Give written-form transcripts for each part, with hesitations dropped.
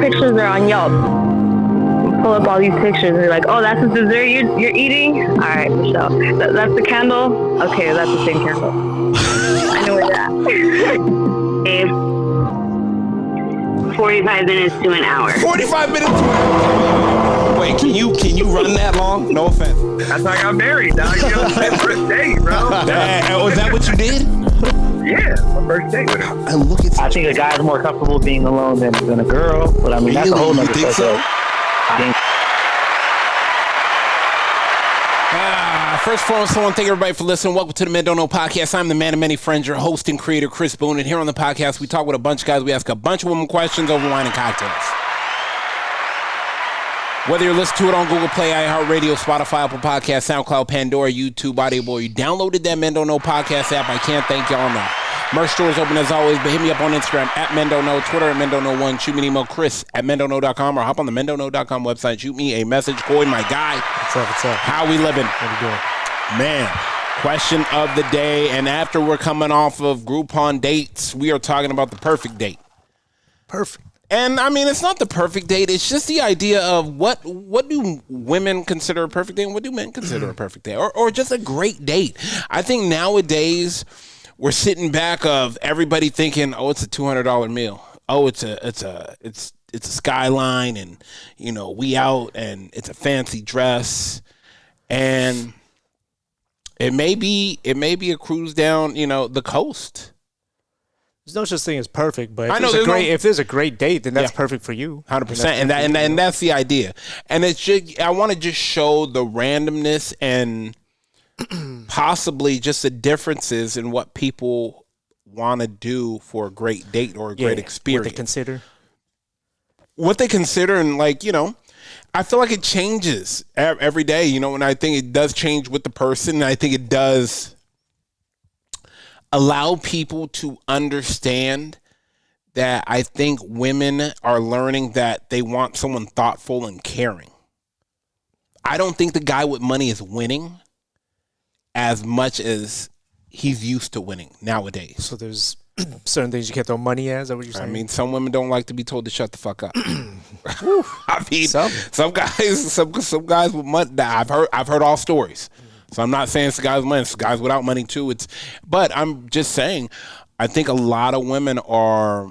pictures are on Yelp. Pull up all these pictures and you're like, oh, that's the dessert you're eating? All right, Michelle. That's the candle? Okay, that's the same candle. I know where that. 45 minutes to an hour. 45 minutes to an hour. Wait, can you run that long? No offense. That's how I got married, dog. You know, my first date, bro. Was that what you did? Yeah, my first date with her. I think a guy's more comfortable being alone than a girl, but I mean, that's a whole nother think so? First of all, I want to thank everybody for listening. Welcome to the Men Don't Know podcast. I'm the man of many friends, your host and creator, Chris Boone. And here on the podcast, we talk with a bunch of guys. We ask a bunch of women questions over wine and cocktails. Whether you're listening to it on Google Play, iHeartRadio, Spotify, Apple Podcasts, SoundCloud, Pandora, YouTube, Audible, or you downloaded that Men Don't Know podcast app, I can't thank y'all enough. Merch store is open as always, but hit me up on Instagram at Men Don't Know, Twitter at Men Don't Know 1. Shoot me an email, Chris at MenDon'tKnow.com, or hop on the MenDon'tKnow.com website. Shoot me a message. Coy, my guy. What's up? How we living? What are you doing? Man, question of the day. And after we're coming off of Groupon dates, we are talking about the perfect date. Perfect. And I mean, it's not the perfect date. It's just the idea of what do women consider a perfect date and what do men consider a perfect date, or just a great date. I think nowadays we're sitting back of everybody thinking, oh, it's a $200 meal. Oh, it's a skyline, and you know, we out, and it's a fancy dress, and it may be a cruise down, you know, the coast. There's no such thing as perfect, but if there's a great date, then that's perfect for you. 100%, and that's the idea. And it's just, I want to just show the randomness and possibly just the differences in what people want to do for a great date or a great experience. What they consider, and like, you know, I feel like it changes every day, you know, and I think it does change with the person. And I think it does allow people to understand that I think women are learning that they want someone thoughtful and caring. I don't think the guy with money is winning as much as he's used to winning nowadays. So there's certain things you can't throw money at. Is that what you're saying? I mean, some women don't like to be told to shut the fuck up. I mean, some guys with money. I've heard all stories. So I'm not saying it's guys with money. It's guys without money too. But I'm just saying, I think a lot of women are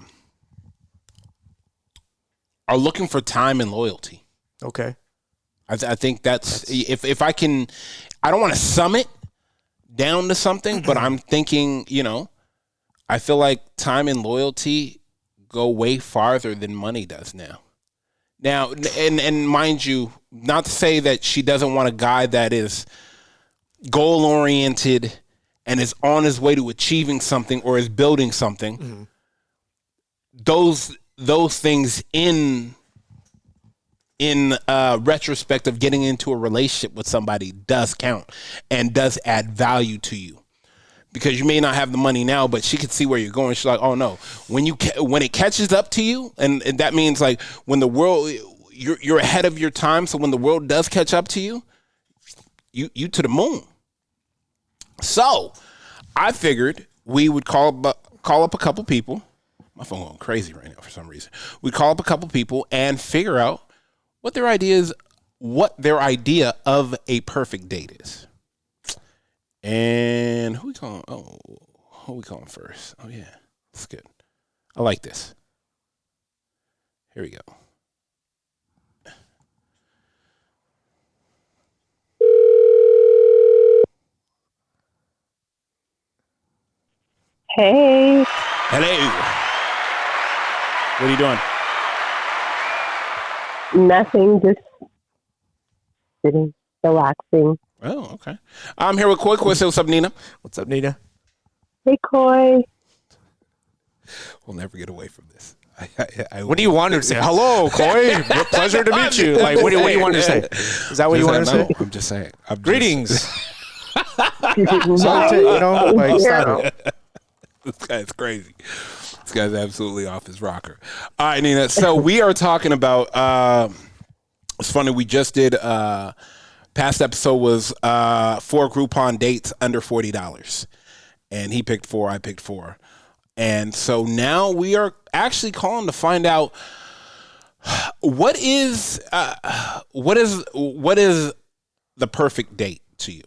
looking for time and loyalty. Okay. I think that's if I can. I don't want to sum it down to something, but I'm thinking, you know, I feel like time and loyalty go way farther than money does now. Now, and mind you, not to say that she doesn't want a guy that is goal-oriented and is on his way to achieving something or is building something. Mm-hmm. Those things in retrospect of getting into a relationship with somebody does count and does add value to you. Because you may not have the money now, but she could see where you're going. She's like, oh no, when it catches up to you, and that means like when the world, you're ahead of your time. So when the world does catch up to you, you to the moon. So I figured we would call up a couple people. My phone going crazy right now for some reason. We call up a couple people and figure out what their idea of a perfect date is. And who we calling? Oh, who we calling first? Oh yeah, that's good. I like this. Here we go. Hey. Hello. What are you doing? Nothing, just sitting, relaxing. Oh, okay. I'm here with Coy. Coy, say what's up, Nina. What's up, Nina? Hey, Coy. We'll never get away from this. What do you want her to say? Hello, Coy. Pleasure to meet you. Like, what do you want her to say? Is that what you want her to say? I'm just saying. Greetings. Stop it. This guy's crazy. This guy's absolutely off his rocker. All right, Nina. So we are talking about. It's funny. We just did. Past episode was 4 Groupon dates under $40, and he picked 4. I picked 4, and so now we are actually calling to find out What is the perfect date to you?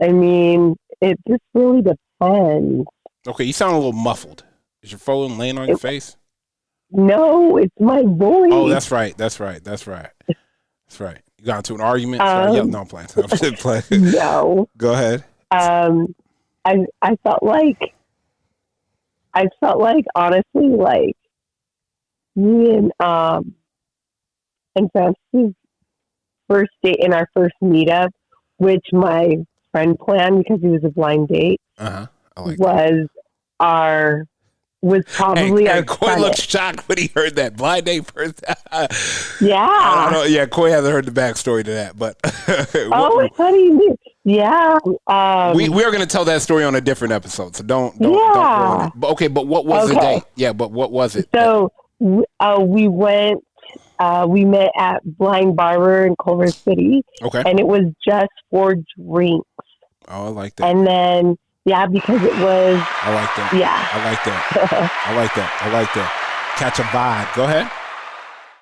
I mean, it just really depends. Okay, you sound a little muffled. Is your phone laying on your face? No, it's my voice. Oh, that's right. You got into an argument? Sorry, no, I'm playing. I'm just playing. No. Go ahead. I felt like honestly, like me and Francis' first date in our first meetup, which my friend planned because he was a blind date, was probably our Coy looked shocked when he heard that blind date first. Yeah. Coy hasn't heard the backstory to that, but it's funny. Yeah. We are going to tell that story on a different episode, so don't ruin it. But but what was the date? Yeah, but what was it? So we went. We met at Blind Barber in Culver City. Okay. And it was just for drinks. Oh, I like that. And then, because it was. I like that. Yeah. I like that. I like that. Catch a vibe. Go ahead.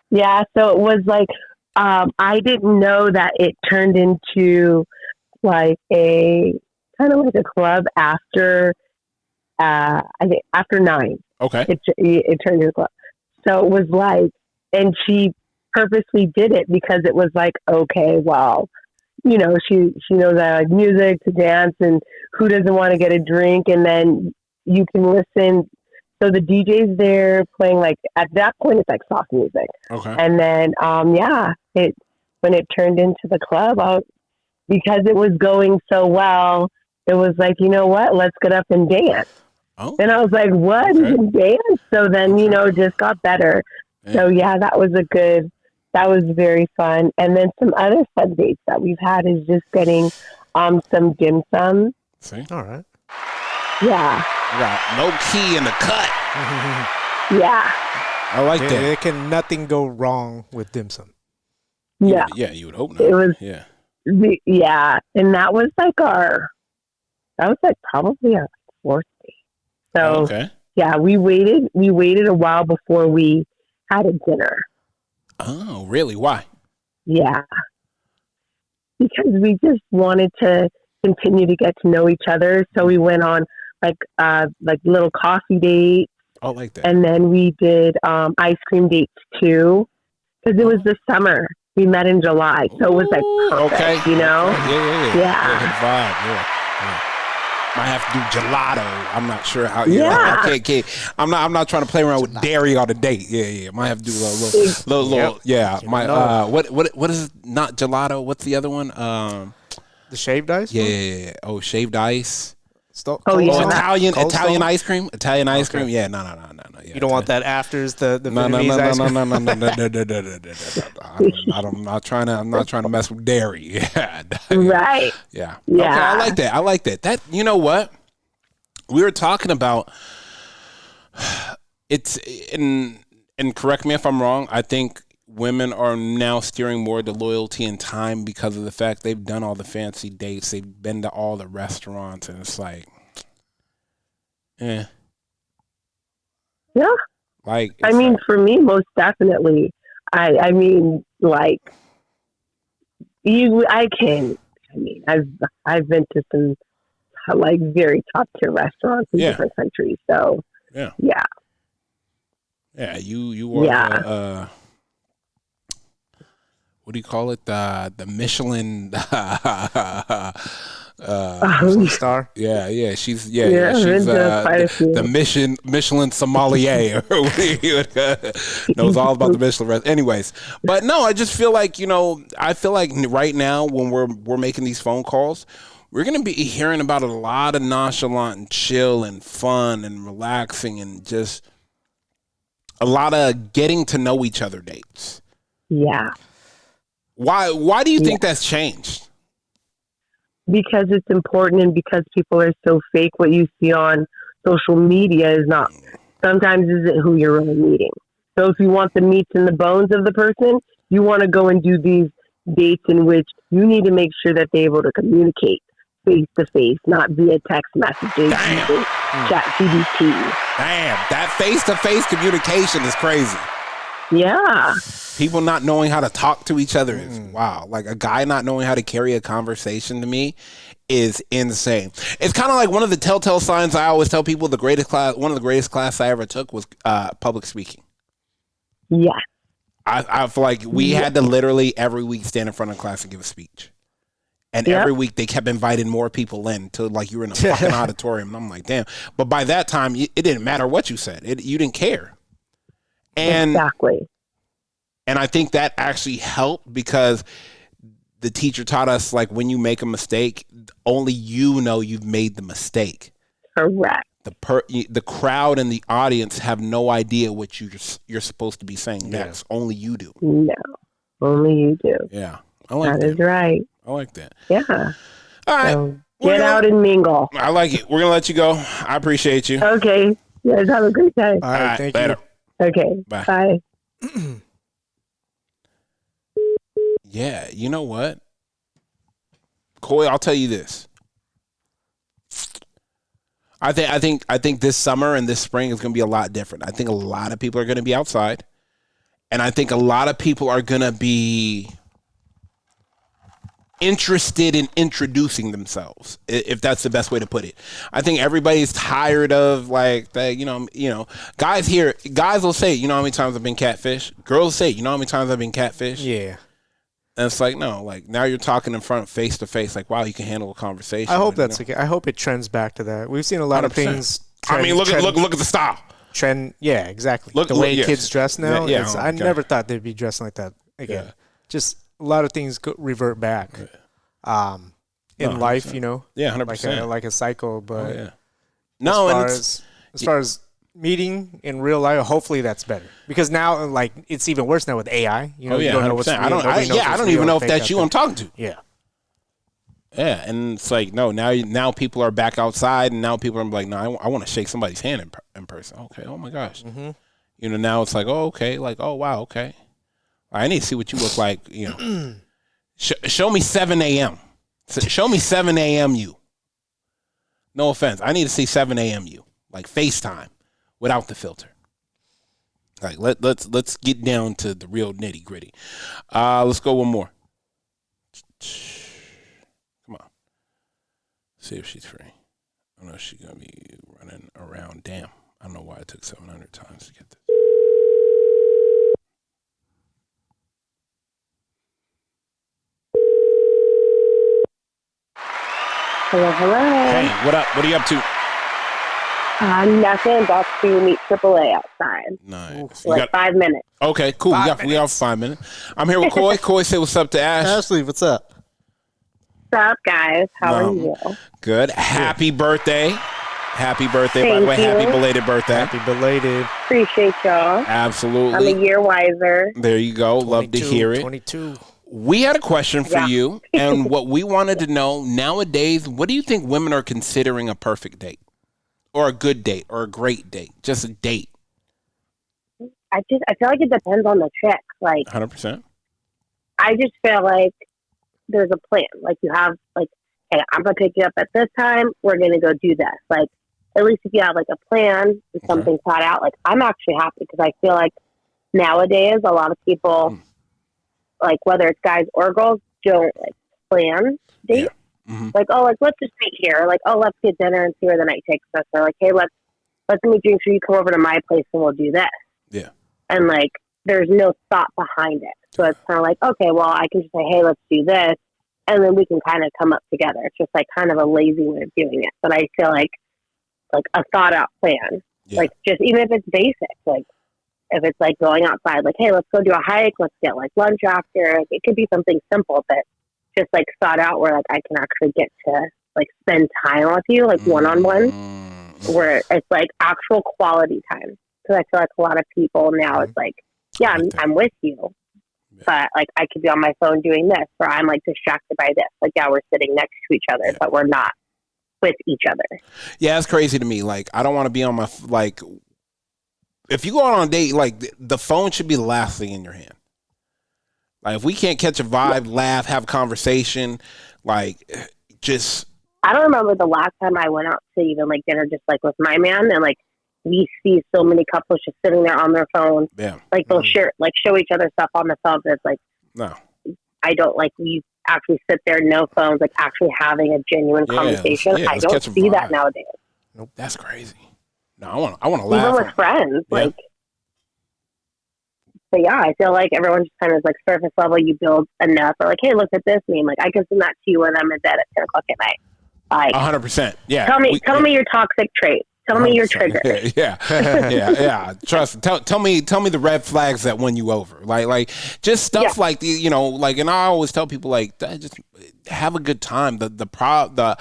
Yeah. So it was like, I didn't know that it turned into like a kind of like a club after, I think after 9. Okay. It turned into a club. So it was like, and she purposely did it because it was like, okay, well, you know, she knows I like music to dance, and who doesn't want to get a drink? And then you can listen. So the DJ's there playing, like, at that point it's like soft music. Okay. And then, when it turned into the club, because it was going so well, it was like, you know what? Let's get up and dance. Oh. And I was like, what? Okay. You can dance? So then, it just got better. Yeah. So that was very fun. And then some other fun dates that we've had is just getting some dim sum. See? All right. Yeah. You got no key in the cut. Yeah. I like that. There can nothing go wrong with dim sum. Yeah. Yeah, you would hope not. It was, yeah. And that was like probably our fourth date. So, okay. Yeah, we waited a while before we had a dinner. Oh, really? Why? Yeah. Because we just wanted to continue to get to know each other. So we went on like little coffee dates. I like that. And then we did ice cream dates too. Because it was the summer. We met in July. So it was like perfect, you know? Okay. Yeah. Hit the vibe. Yeah. Might have to do gelato. I'm not sure how. Okay. I'm not trying to play around with dairy on the date. Yeah. Might have to do a little. Yeah. What is it? Not gelato. What's the other one? The shaved ice. Yeah. Oh, shaved ice. Italian ice cream. Italian ice cream. Yeah. No. Yeah, you don't want that afters the no. I'm not trying to mess with dairy. Yeah. Right. Yeah. Yeah. Okay, I like that. That, you know what? We were talking about it's and correct me if I'm wrong. I think women are now steering more to loyalty and time because of the fact they've done all the fancy dates, they've been to all the restaurants, and it's like, Yeah. Like, I mean, for me, most definitely. I've been to some like very top tier restaurants in different countries. So yeah. You are what do you call it? The Michelin star. Yeah. She's the Michelin sommelier. Knows all about the Michelin restaurant. Anyways, but no, I just feel like, I feel like right now when we're making these phone calls, we're gonna be hearing about a lot of nonchalant and chill and fun and relaxing and just a lot of getting to know each other dates. Yeah. Why do you think that's changed? Because it's important, and because people are so fake. What you see on social media is not sometimes isn't who you're really meeting. So if you want the meats and the bones of the person, you want to go and do these dates in which you need to make sure that they're able to communicate face to face, not via text messages. ChatGPT. Damn, that face-to-face communication is crazy. Yeah. People not knowing how to talk to each other is wow. Like a guy not knowing how to carry a conversation to me is insane. It's kind of like one of the telltale signs I always tell people. One of the greatest class I ever took was public speaking. Yeah. I feel like we had to literally every week stand in front of class and give a speech. And every week they kept inviting more people in to like you were in a fucking auditorium. And I'm like, damn. But by that time, it didn't matter what you said. You didn't care. And exactly. And I think that actually helped because the teacher taught us like when you make a mistake, only you know you've made the mistake. Correct. The crowd and the audience have no idea what you're supposed to be saying next. Only you do. No, only you do. Yeah, I like that. That is right. I like that. Yeah. All right. So get out and mingle. I like it. We're gonna let you go. I appreciate you. Okay. You guys have a great time. All right, thank later. you. Okay. Bye. Bye. Yeah, you know what, Coy? I'll tell you this. I think this summer and this spring is going to be a lot different. I think a lot of people are going to be outside, and I think a lot of people are going to be interested in introducing themselves, if that's the best way to put it. I think everybody's tired of like that. You know, guys will say, you know how many times I've been catfish. Girls say, you know how many times I've been catfish. Yeah. And it's like, no, like now you're talking in front face to face. Like, wow, you can handle a conversation. I hope that's okay. I hope it trends back to that. We've seen a lot 100%. Of things. Look at the style. Trend, yeah, exactly. The way kids dress now. Yeah, I never thought they'd be dressing like that again. Yeah. Just a lot of things revert back. In life, you know. Yeah, 100%. Like a cycle, but as far as meeting in real life, hopefully that's better because now like it's even worse now with AI. You know, you don't know what's real. I don't even know if that's you I'm talking to. Yeah, and it's like now people are back outside, and now people are like, no, I want to shake somebody's hand in person. Okay, oh my gosh, you know, now it's like, oh okay, like oh wow, okay, I need to see what you look like. You know, show me 7 a.m. Show me 7 a.m. you. No offense, I need to see 7 a.m. you, like FaceTime. Without the filter. Like let's get down to the real nitty gritty. Let's go one more. Come on. See if she's free. I know she's gonna be running around. Damn. I don't know why it took 700 times to get this. Hello. Hey, what up? What are you up to? Nothing. About to meet AAA outside. Nice. Like 5 minutes. Okay, cool. We got 5 minutes. I'm here with Coy. Coy, say what's up to Ash. Ashley, what's up? What's up, guys? How are you? Good. Happy birthday. Happy birthday, by the way. Thank you. Happy belated birthday. Happy belated. Appreciate y'all. Absolutely. I'm a year wiser. There you go. Love to hear it. 22. We had a question for you, and what we wanted to know nowadays, what do you think women are considering a perfect date? Or a good date, or a great date, just a date. I feel like it depends on the chick. Like 100%. I just feel like there's a plan. Like you have like, hey, I'm gonna pick you up at this time. We're gonna go do this. Like at least if you have like a plan and something thought out. Like I'm actually happy because I feel like nowadays a lot of people, like whether it's guys or girls, don't like plan dates. Yeah. Mm-hmm. Like, oh, like let's just meet here. Like, oh, let's get dinner and see where the night takes us. Or like, hey, let's meet you. So you come over to my place and we'll do this. Yeah. And like, there's no thought behind it. So it's kind of like, okay, well, I can just say, hey, let's do this, and then we can kind of come up together. It's just like kind of a lazy way of doing it. But I feel like a thought out plan, like just even if it's basic, like if it's like going outside, like, hey, let's go do a hike. Let's get like lunch after. Like, it could be something simple, but just like thought out where like I can actually get to like spend time with you, like one-on-one, where it's like actual quality time. Because I feel like a lot of people now it's like, yeah, I'm with you, but like I could be on my phone doing this, or I'm like distracted by this. Like, yeah, we're sitting next to each other, but we're not with each other. Yeah, it's crazy to me. Like, I don't want to be on my like. If you go out on a date, like the phone should be the last thing in your hand. Like, if we can't catch a vibe, laugh, have a conversation, like, just I don't remember the last time I went out to even like dinner just like with my man, and like we see so many couples just sitting there on their phone. Yeah. Like they'll show each other stuff on the phone, but it's like, No. I don't like we actually sit there, no phones, like actually having a genuine conversation. I let's don't catch a see that vibe. nowadays. Nope. That's crazy. No, I want to laugh. Even with friends, Yeah. like. But yeah, I feel like everyone just kind of like surface level. You build enough, or like, hey, look at this meme. Like I can send that to you when I'm in bed at 10 o'clock at night. Like 100%. Yeah. tell me your toxic trait. Tell me your trigger. Yeah. Trust me. Tell me the red flags that win you over. Like just stuff like the, you know, like, and I always tell people like, just have a good time. The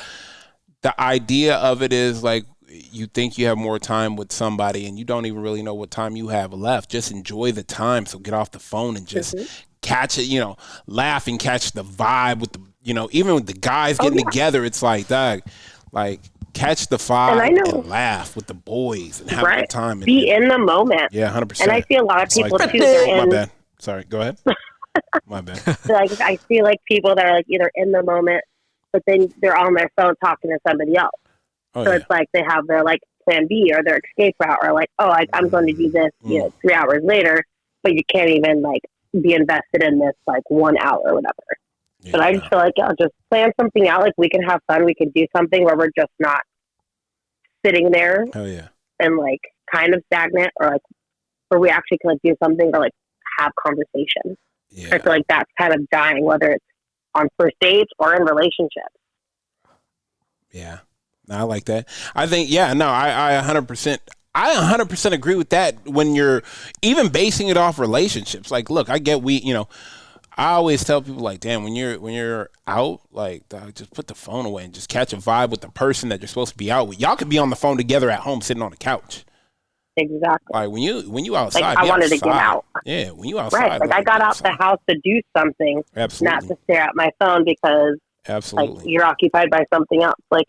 idea of it is like, you think you have more time with somebody and you don't even really know what time you have left. Just enjoy the time. So get off the phone and just catch it, you know, laugh and catch the vibe with the, you know, even with the guys getting together, it's like, dog, like catch the vibe and laugh with the boys and have a good time. Be in the moment. Yeah, 100%. And I see a lot of people like too. They're my in, bad. Sorry, go ahead. My bad. like I see like people that are like either in the moment, but then they're on their phone talking to somebody else. Oh, So it's like they have their like plan B or their escape route, or like, oh, I'm going to do this, you know, 3 hours later, but you can't even like be invested in this like 1 hour or whatever. Yeah. But I just feel like I'll just plan something out. Like we can have fun. We can do something where we're just not sitting there Hell yeah. and like kind of stagnant, or like where we actually can like do something or like have conversations. Yeah. I feel like that's kind of dying, whether it's on first dates or in relationships. Yeah. No, I like that. I think, I 100% agree with that when you're even basing it off relationships. Like, look, I get I always tell people like, damn, when you're out, like, just put the phone away and just catch a vibe with the person that you're supposed to be out with. Y'all could be on the phone together at home sitting on the couch. Exactly. Like when you outside, like I wanted to get out. Yeah, when you outside, right? Like I got out the house to do something, absolutely, not to stare at my phone because absolutely like you're occupied by something else. Like,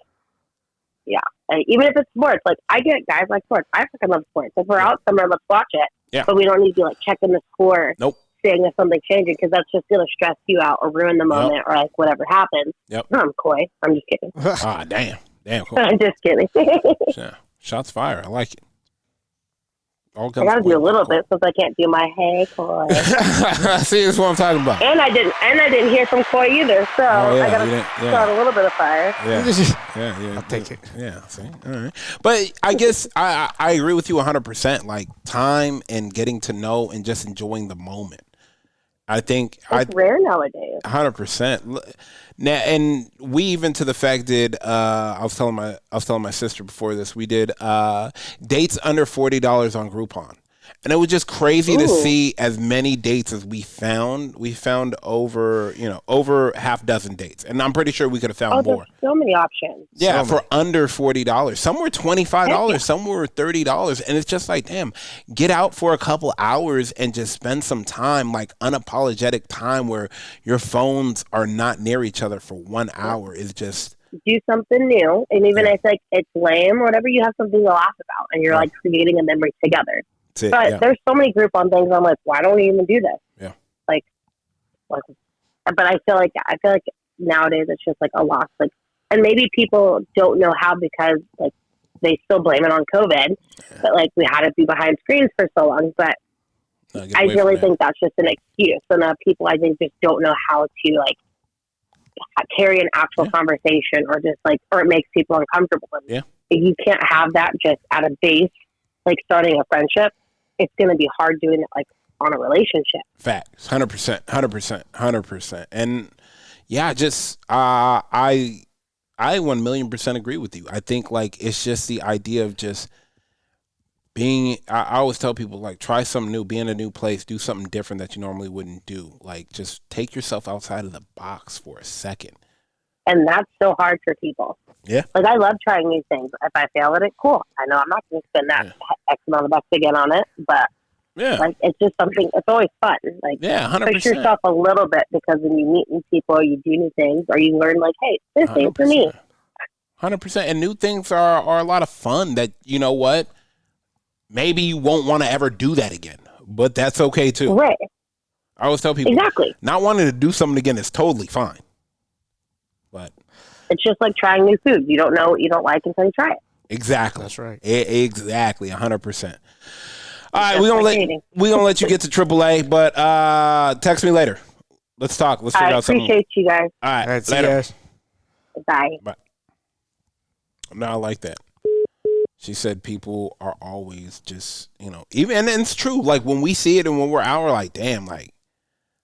yeah, and even if it's sports, like I get guys like sports. I fucking love sports. If we're out somewhere, let's watch it. Yeah, but we don't need to be like checking the score. Nope. Saying if something's changing, because that's just gonna stress you out or ruin the moment or like whatever happens. Yep. No, I'm coy. I'm just kidding. Damn. Cool. I'm just kidding. Yeah. Shots fired. I like it. I gotta do a little bit since I can't do my hey Coy. See, that's what I'm talking about. And I didn't hear from Coy either, so I gotta start a little bit of fire. Yeah. I'll take it. Yeah. See, all right. But I guess I agree with you 100%. Like time and getting to know and just enjoying the moment. I think it's rare nowadays. 100%. Now, and we even to the fact did. I was telling my sister before this. We did dates under $40 on Groupon, and it was just crazy to see as many dates as we found. We found over half dozen dates, and I'm pretty sure we could have found more. There's so many options. Yeah, for under $40. Some were $25, some were $30, and it's just like, damn, get out for a couple hours and just spend some time, like unapologetic time, where your phones are not near each other for 1 hour. Is just do something new, and even if like it's lame or whatever, you have something to laugh about, and you're like creating a memory together. But there's so many Groupon things. I'm like, why don't we even do this? Yeah. Like, but I feel like nowadays it's just like a loss. Like, and maybe people don't know how because like they still blame it on COVID. But like we had to be behind screens for so long. But I really think that's just an excuse. And people I think just don't know how to like carry an actual conversation or just like, or it makes people uncomfortable. And you can't have that just at a base, like starting a friendship. It's going to be hard doing it like on a relationship. Facts. 100%. And yeah, just, I 1,000,000% agree with you. I think like, it's just the idea of just being, I always tell people like, try something new, be in a new place, do something different that you normally wouldn't do. Like just take yourself outside of the box for a second. And that's so hard for people. Yeah. Like, I love trying new things. If I fail at it, cool. I know I'm not going to spend that X amount of bucks again on it, but like, it's just something, it's always fun. Like, 100%. push yourself a little bit, because when you meet new people or you do new things or you learn like, hey, this ain't for me. 100%. And new things are a lot of fun that, you know what, maybe you won't want to ever do that again, but that's okay too. Right. I always tell people, not wanting to do something again is totally fine. But It's just like trying new food. You don't know what you don't like until you try it. Exactly. That's right. Exactly. 100%. All right, Just we gonna let you get to AAA, but text me later. Let's talk. Let's figure I out something. appreciate you guys. All right, All right, see you later. guys. Bye. No, I like that. She said people are always just, even, and it's true. Like when we see it and when we're out, we're like, damn, like,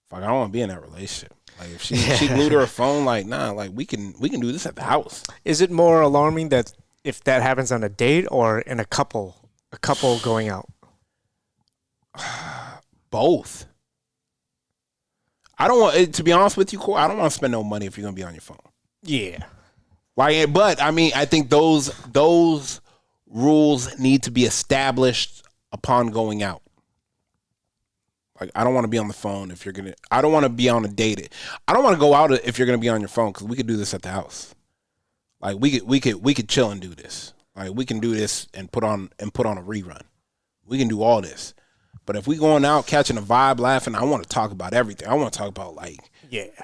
fuck, I don't want to be in that relationship. Like if she glued to her phone, like, nah, like we can do this at the house. Is it more alarming that if that happens on a date or in a couple going out? Both. I don't want to be honest with you, Corey. I don't want to spend no money if you're gonna be on your phone. Yeah. Like, but I mean, I think those rules need to be established upon going out. Like, I don't want to be on the phone if you're gonna. I don't want to be on a date. I don't want to go out if you're gonna be on your phone because we could do this at the house. Like we could chill and do this. Like we can do this and put on a rerun. We can do all this. But if we going out catching a vibe, laughing, I want to talk about everything. I want to talk about like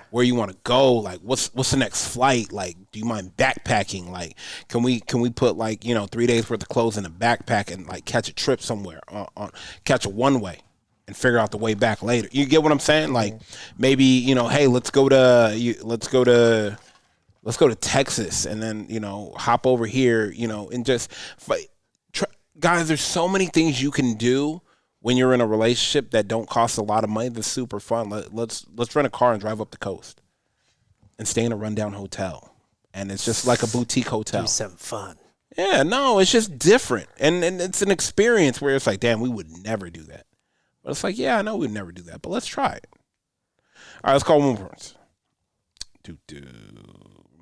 where you want to go, like what's the next flight? Like, do you mind backpacking? Like, can we put like 3 days worth of clothes in a backpack and like catch a trip somewhere on catch a one way and figure out the way back later? You get what I'm saying? Like maybe hey, let's go to Texas and then hop over here and just guys. There's so many things you can do when you're in a relationship that don't cost a lot of money. That's super fun. Let's rent a car and drive up the coast and stay in a rundown hotel, and it's just like a boutique hotel. Do some fun. Yeah, no, it's just different, and it's an experience where it's like, damn, we would never do that. But it's like, yeah, I know we'd never do that, but let's try it. All right, let's call one more.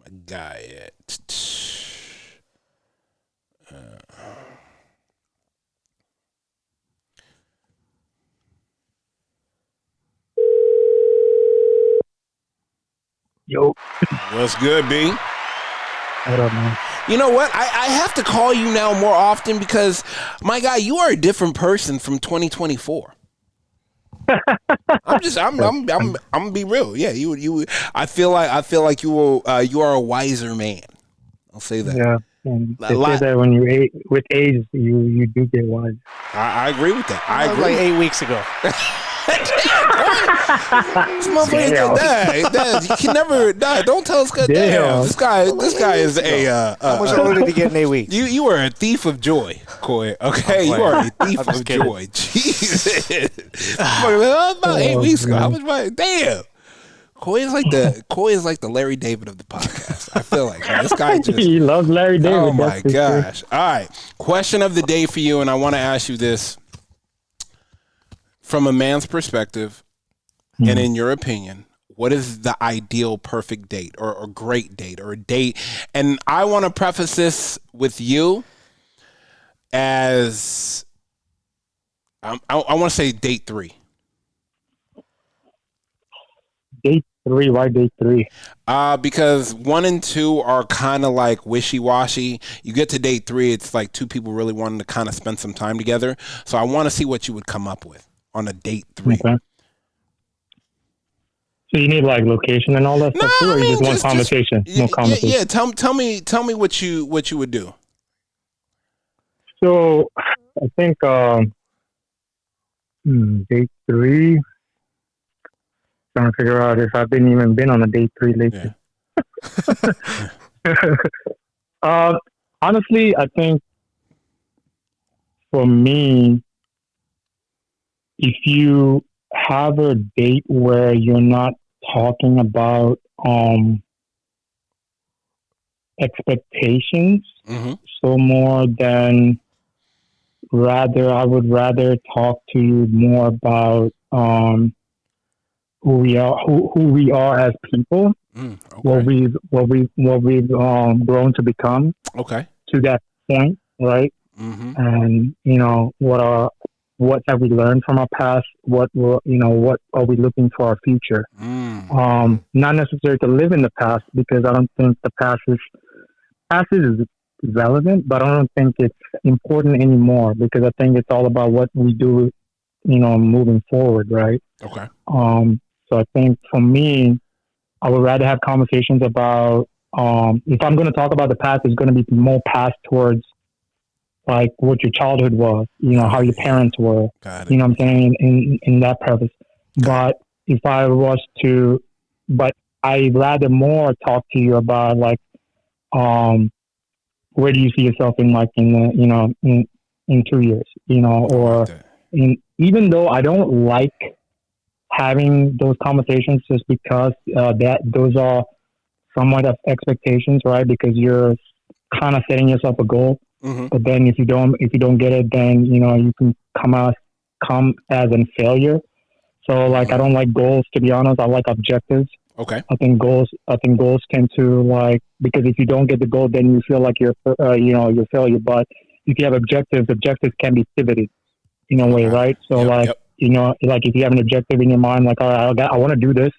My guy at. Yo, What's good, B? I don't know. You know what? I have to call you now more often because, my guy, you are a different person from 2024. I'm gonna be real. Yeah, you. I feel like you are a wiser man. I'll say that. Yeah, and they say that when you with age, you do get wise. I agree with that. I agree. Like 8 weeks ago. This motherfucker died. You can never die. Don't tell us. Damn. This guy is a. How much older did he get in 8 weeks? You are a thief of joy, Coy. Okay, you are a thief of joy. Jesus. About 8 weeks ago. How much money? Damn. Coy is like the Larry David of the podcast. I feel like this guy just. He loves Larry David. Oh my gosh! All right, question of the day for you, and I want to ask you this from a man's perspective, and in your opinion, what is the ideal perfect date or a great date or a date? And I want to preface this with you as I want to say date 3. Date 3? Why date 3? Because 1 and 2 are kind of like wishy-washy. You get to date 3, it's like 2 people really wanting to kind of spend some time together. So I want to see what you would come up with on a date 3. Okay. So you need like location and all that stuff too, or you just want conversation? No conversation. Yeah. Tell me what you would do. So I think date 3. Trying to figure out if I've been on a date 3 lately. Yeah. Honestly, I think for me, if you have a date where you're not talking about expectations, so more than I would rather talk to you more about who we are as people, what we've grown to become. Okay. To that point, right? And what have we learned from our past? What are we looking for our future? Not necessarily to live in the past, because I don't think the past is relevant, but I don't think it's important anymore, because I think it's all about what we do, moving forward, right? Okay. So I think for me, I would rather have conversations about if I'm going to talk about the past, it's going to be more past towards like what your childhood was, how your parents were, you know what I'm saying, in that purpose. But if I was to, but I'd rather more talk to you about like, where do you see yourself in like, in 2 years, or even though I don't like having those conversations just because those are somewhat of expectations, right? Because you're kind of setting yourself a goal, but then if you don't get it, then you can come as a failure. So like I don't like goals, to be honest. I like objectives. Okay. I think goals tend to like, because if you don't get the goal, then you feel like you're you're failure. But if you have objectives can be pivoted in a way, right? So like if you have an objective in your mind, like, all right, I want to do this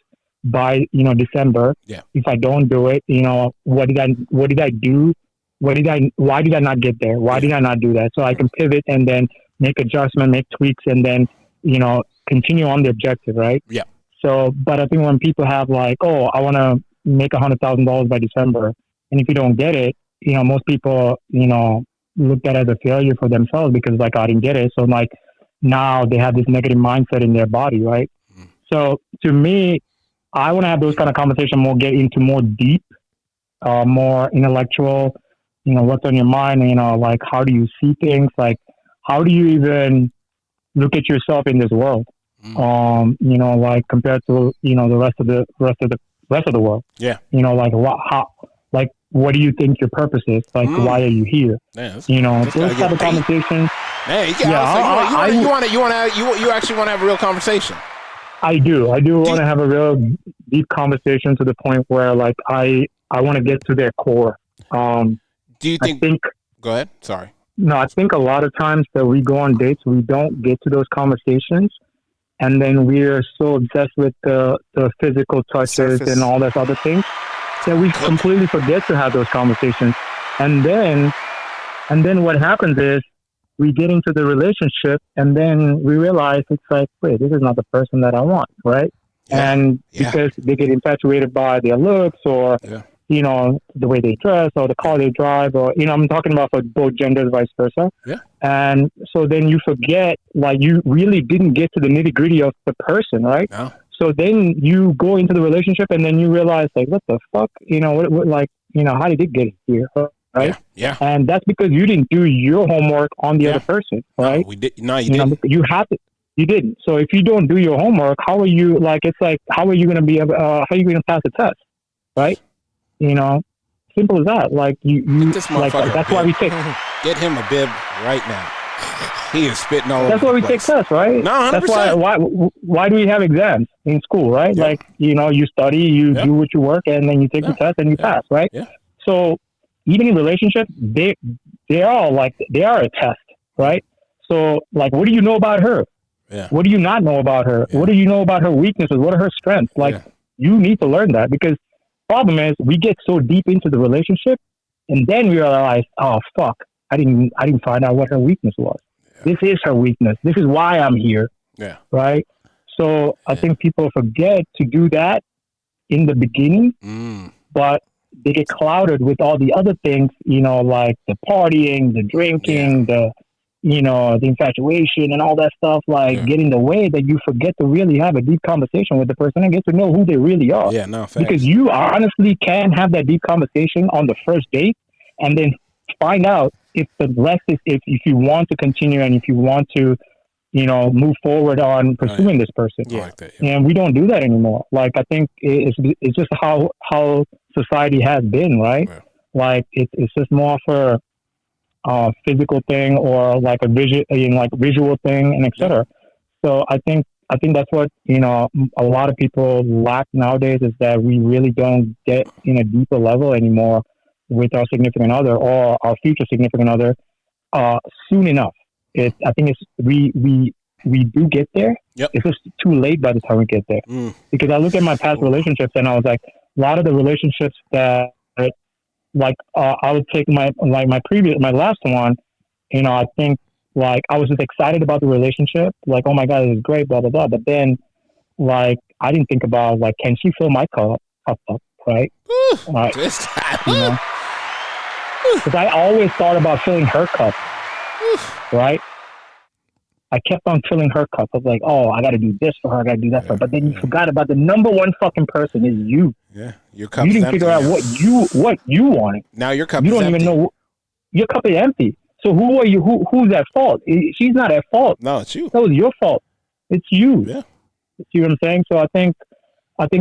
by December. Yeah. If I don't do it, what did I do? Why did I not get there? Why did I not do that? So I can pivot and then make adjustment, make tweaks, and then continue on the objective, right? Yeah. So, but I think when people have like, oh, I want to make $100,000 by December, and if you don't get it, most people, look at it as a failure for themselves because like, I didn't get it. So like now they have this negative mindset in their body, right? So to me, I want to have those kind of conversations, get into more deep, more intellectual, what's on your mind, like how do you see things? Like how do you even look at yourself in this world? Like compared to, the rest of the world. Yeah. Like what do you think your purpose is? Like why are you here? Man, those type of conversations. Man, you actually want to have a real conversation. I do want to have a real deep conversation to the point where like I want to get to their core. Do you think go ahead. Sorry. No, I think a lot of times that we go on dates, we don't get to those conversations. And then we're so obsessed with the physical touches and all that other things that we completely forget to have those conversations. And then what happens is we get into the relationship and then we realize it's like, wait, this is not the person that I want, right? Yeah. And because they get infatuated by their looks or, the way they dress or the car they drive or, I'm talking about for both genders, vice versa. Yeah. And so then you forget, like you really didn't get to the nitty gritty of the person, right? No. So then you go into the relationship and then you realize like, what the fuck, how did it get here? Right. Yeah. And that's because you didn't do your homework on the other person, right? No, we did. No, you didn't. You have to. You didn't. So if you don't do your homework, how are you how are you going to be how are you going to pass the test, right? Simple as that. Like you like that's why we take. Get him a bib right now. He is spitting all over. That's why we take tests, right? No, 100%. That's why do we have exams in school, right? Yeah. Like you study, you do what you work, and then you take the test and you pass, right? Yeah. So even in relationships, they are a test, right? So like, what do you know about her? Yeah. What do you not know about her? Yeah. What do you know about her weaknesses? What are her strengths? Like you need to learn that because problem is we get so deep into the relationship and then we realize, oh fuck, I didn't find out what her weakness was. This is her weakness. This is why I'm here. Yeah. Right. So I think people forget to do that in the beginning, but they get clouded with all the other things, like the partying, the drinking, the infatuation and all that stuff, get in the way that you forget to really have a deep conversation with the person and get to know who they really are. Yeah, no, facts. Because you honestly can have that deep conversation on the first date and then find out if the rest is, if you want to continue and if you want to, move forward on pursuing this person. Yeah. Like that, And we don't do that anymore. Like, I think it's just how society has been, right? Yeah. Like, it's just more for physical thing or like a visual thing and etc. So I think that's what a lot of people lack nowadays is that we really don't get in a deeper level anymore with our significant other or our future significant other soon enough. I think we do get there. Yep. It's just too late by the time we get there. Because I look at my past relationships and I was like, a lot of the relationships that I would take my last one, I think like I was just excited about the relationship, like, oh my God, this is great, blah, blah, blah. But then like, I didn't think about like, can she fill my cup up? right? Right. This guy. You know, because I always thought about filling her cup, right? I kept on filling her cup. I was like, oh, I got to do this for her. I got to do that for her. But then you forgot about the number one fucking person is you. Yeah, your cup. You didn't figure out what you wanted. Now your cup. You don't is even empty. know. Your cup is empty. So who are you? Who's at fault? She's not at fault. No, it's you. That was your fault. It's you. Yeah. You see what I'm saying? So I think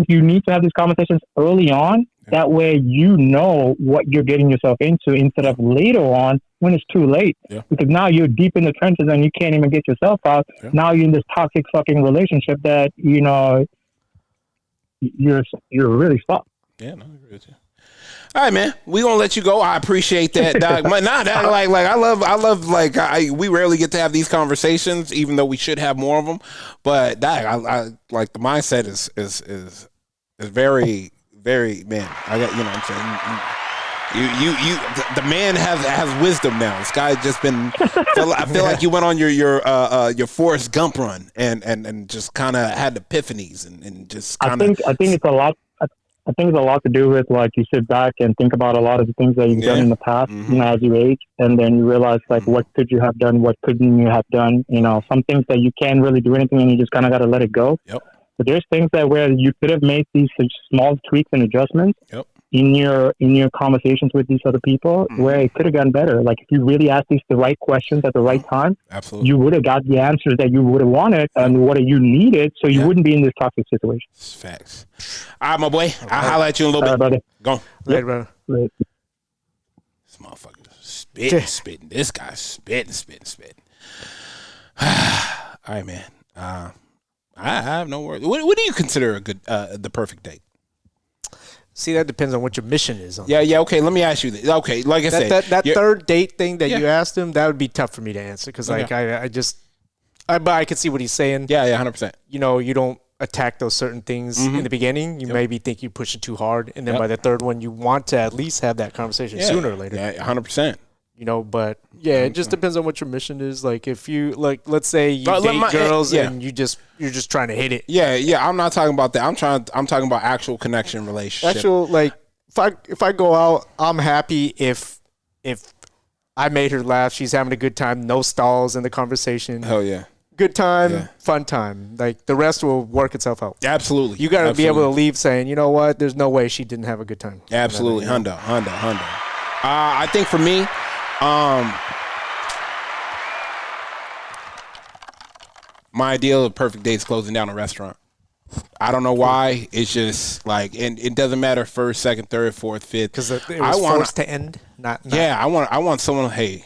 you need to have these conversations early on. Yeah. That way you know what you're getting yourself into instead of later on when it's too late. Yeah. Because now you're deep in the trenches and you can't even get yourself out. Yeah. Now you're in this toxic fucking relationship that, you know, you're really stuck. Yeah, no, I agree with you. All right, man. We gonna let you go. I appreciate that, dog. I love we rarely get to have these conversations, even though we should have more of them. But dog, I like the mindset is very, very, man. I got, you know what I'm saying. The man has wisdom now. This guy just been. I feel like you went on your Forrest Gump run and just kind of had epiphanies and just kind of. I think it's a lot. I think it's a lot to do with, like, you sit back and think about a lot of the things that you've done in the past, you know, as you age, and then you realize, like, what could you have done, what couldn't you have done, you know, some things that you can't really do anything and you just kind of got to let it go. Yep. But there's things that where you could have made these small tweaks and adjustments in your conversations with these other people where it could have gotten better. Like, if you really asked the right questions at the right time, absolutely, you would have got the answers that you would have wanted and what you needed, so you wouldn't be in this toxic situation. Facts. All right, my boy. I'll holler at you in a little bit. Brother. Go on. Later, brother. Right. This motherfucker spitting. This guy's spitting. All right, man. I have no words. What do you consider a good, the perfect date? See, that depends on what your mission is. Yeah. Okay, let me ask you this. Okay, like I said. That third date thing that you asked him, that would be tough for me to answer because, like, but I can see what he's saying. Yeah, 100%. You know, you don't attack those certain things in the beginning. You maybe think you push it too hard. And then by the third one, you want to at least have that conversation sooner or later. Yeah, 100%. You know, but it just depends on what your mission is. Like, if you, like, let's say you date girls and you're just trying to hit it. Yeah. I'm not talking about that. I'm talking about actual connection relationship. Actual, like, if I go out, I'm happy if I made her laugh. She's having a good time. No stalls in the conversation. Hell yeah. Good time, fun time. Like, the rest will work itself out. Absolutely. You got to be able to leave saying, you know what, there's no way she didn't have a good time. Absolutely. Hundo. I think for me, my ideal of perfect date is closing down a restaurant. I don't know why. It's just like, and it doesn't matter first, second, third, fourth, fifth. Because it was forced to end. Not. Yeah, I want someone. Hey,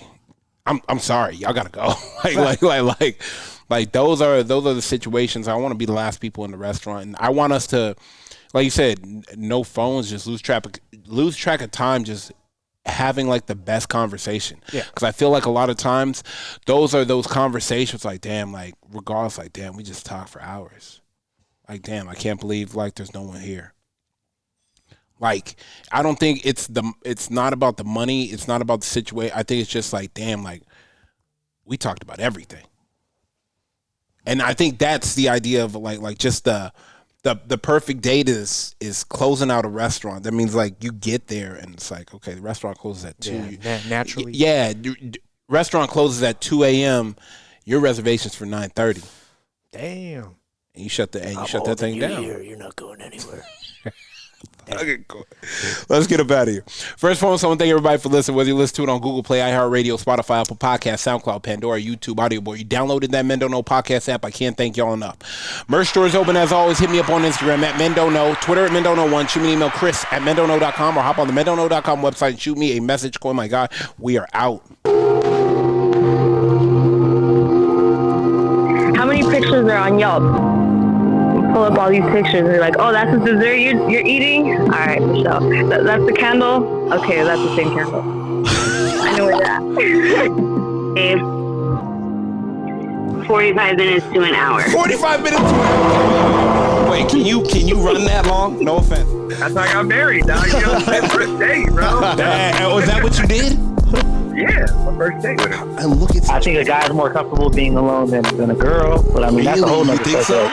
I'm sorry, y'all gotta go. like those are the situations. I want to be the last people in the restaurant, and I want us to, like you said, no phones, just lose track of time, just having like the best conversation. Yeah. Because I feel like a lot of times those are those conversations like, damn, like regardless, like, damn, we just talk for hours. Like, damn, I can't believe like there's no one here. Like, I don't think it's not about the money. It's not about the situation. I think it's just like, damn, like we talked about everything. And I think that's the idea of like just the perfect date is closing out a restaurant. That means like you get there and it's like, okay, the restaurant closes at 2. Naturally. Yeah, restaurant closes at 2 a.m. Your reservation's for 9:30. Damn. And you shut that thing down. You're not going anywhere. Okay, cool. Let's get up out of here. First of all, I want to thank everybody for listening. Whether you listen to it on Google Play, iHeartRadio, Spotify, Apple Podcasts, SoundCloud, Pandora, YouTube, Audio Boy, you downloaded that Men Don't Know podcast app. I can't thank y'all enough. Merch store is open as always. Hit me up on Instagram at Men Don't Know, Twitter at Men Don't Know 1. Shoot me an email, Chris@mendontknow.com, or hop on the mendontknow.com website and shoot me a message. Oh my God, we are out. How many pictures are on Yelp? Pull up all these pictures and you're like, oh, that's the dessert you're eating? All right, Michelle. That's the candle? Okay, that's the same candle. I know where that. 45 minutes to an hour. 45 minutes to an hour. Wait, can you run that long? No offense. That's how I got married, dog. You know, my first date, bro. Was that what you did? Yeah, my first date with her. And look at. I think a guy's more comfortable being alone than a girl, but I mean, that's a whole nother You think so?